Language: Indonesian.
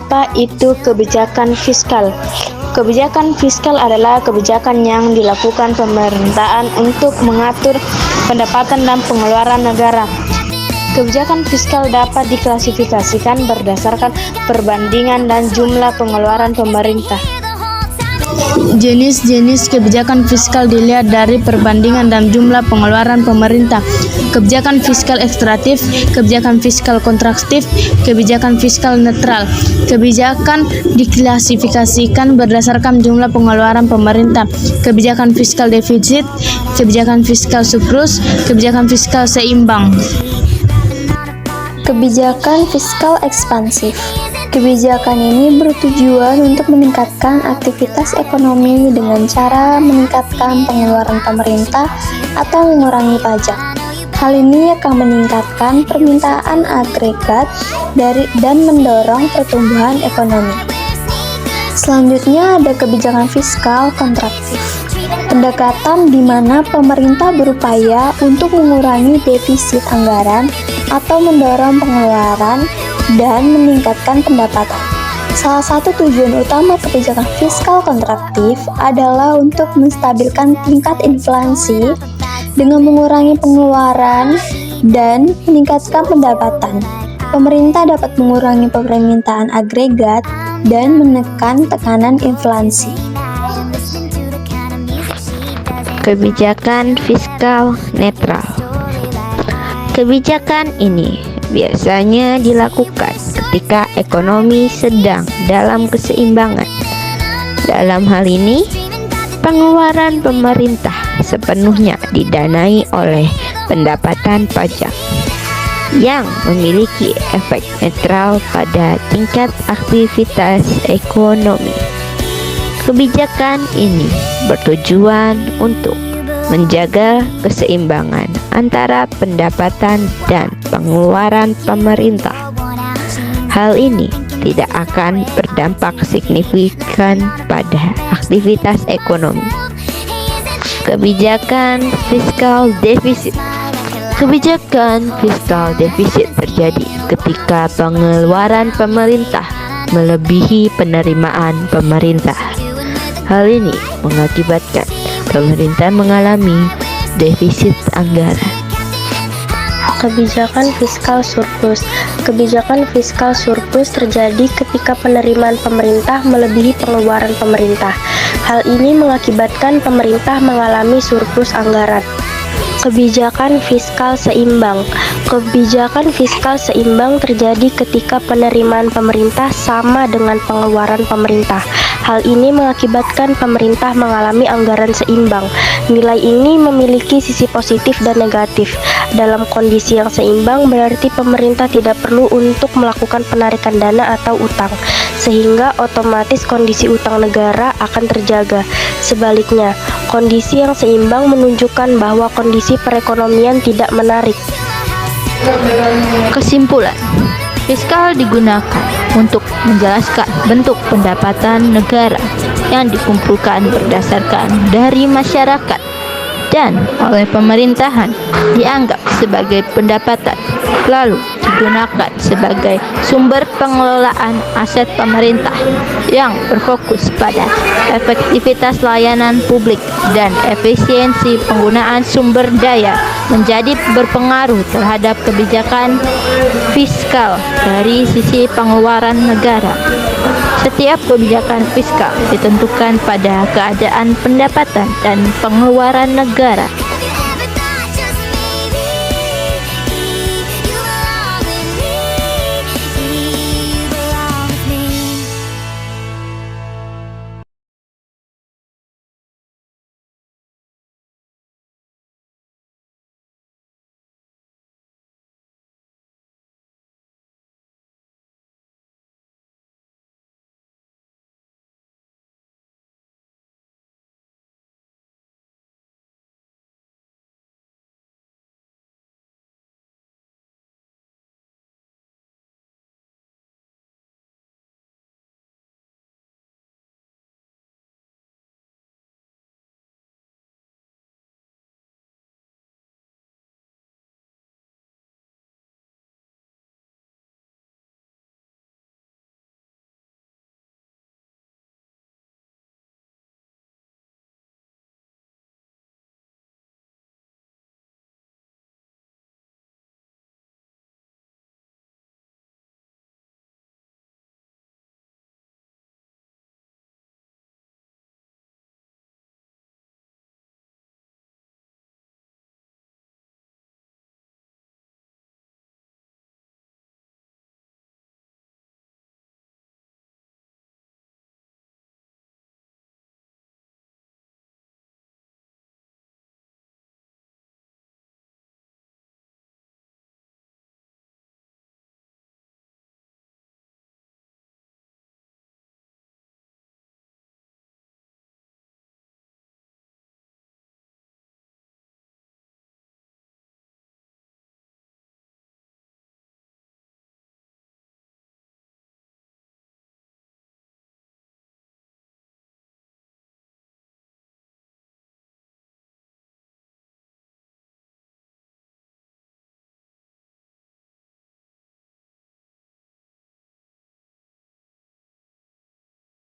Apa itu kebijakan fiskal? Kebijakan fiskal adalah kebijakan yang dilakukan pemerintahan untuk mengatur pendapatan dan pengeluaran negara. Kebijakan fiskal dapat diklasifikasikan berdasarkan perbandingan dan jumlah pengeluaran pemerintah. Jenis-jenis kebijakan fiskal dilihat dari perbandingan dan jumlah pengeluaran pemerintah. Kebijakan fiskal ekstratif, kebijakan fiskal kontraktif, kebijakan fiskal netral. Kebijakan diklasifikasikan berdasarkan jumlah pengeluaran pemerintah. Kebijakan fiskal defisit, kebijakan fiskal surplus, kebijakan fiskal seimbang. Kebijakan fiskal ekspansif. Kebijakan ini bertujuan untuk meningkatkan aktivitas ekonomi dengan cara meningkatkan pengeluaran pemerintah atau mengurangi pajak. Hal ini akan meningkatkan permintaan agregat dan mendorong pertumbuhan ekonomi. Selanjutnya ada kebijakan fiskal kontraktif. Pendekatan di mana pemerintah berupaya untuk mengurangi defisit anggaran atau mendorong pengeluaran dan meningkatkan pendapatan. Salah satu tujuan utama kebijakan fiskal kontraktif adalah untuk menstabilkan tingkat inflasi dengan mengurangi pengeluaran dan meningkatkan pendapatan. Pemerintah dapat mengurangi permintaan agregat dan menekan tekanan inflasi. Kebijakan fiskal netral. Kebijakan ini biasanya dilakukan ketika ekonomi sedang dalam keseimbangan. Dalam hal ini, pengeluaran pemerintah sepenuhnya didanai oleh pendapatan pajak yang memiliki efek netral pada tingkat aktivitas ekonomi. Kebijakan ini bertujuan untuk menjaga keseimbangan antara pendapatan dan pengeluaran pemerintah. Hal ini tidak akan berdampak signifikan pada aktivitas ekonomi. Kebijakan fiskal defisit. Kebijakan fiskal defisit terjadi ketika pengeluaran pemerintah melebihi penerimaan pemerintah. Hal ini mengakibatkan pemerintah mengalami defisit anggaran. Kebijakan fiskal surplus. Kebijakan fiskal surplus terjadi ketika penerimaan pemerintah melebihi pengeluaran pemerintah. Hal ini mengakibatkan pemerintah mengalami surplus anggaran. Kebijakan fiskal seimbang. Kebijakan fiskal seimbang terjadi ketika penerimaan pemerintah sama dengan pengeluaran pemerintah. Hal ini mengakibatkan pemerintah mengalami anggaran seimbang. Nilai ini memiliki sisi positif dan negatif. Dalam kondisi yang seimbang berarti pemerintah tidak perlu untuk melakukan penarikan dana atau utang, sehingga otomatis kondisi utang negara akan terjaga. Sebaliknya, kondisi yang seimbang menunjukkan bahwa kondisi perekonomian tidak menarik. Kesimpulan, fiskal digunakan untuk menjelaskan bentuk pendapatan negara yang dikumpulkan berdasarkan dari masyarakat dan oleh pemerintahan dianggap sebagai pendapatan, lalu digunakan sebagai sumber pengelolaan aset pemerintah yang berfokus pada efektivitas layanan publik dan efisiensi penggunaan sumber daya menjadi berpengaruh terhadap kebijakan fiskal dari sisi pengeluaran negara. Setiap kebijakan fiskal ditentukan pada keadaan pendapatan dan pengeluaran negara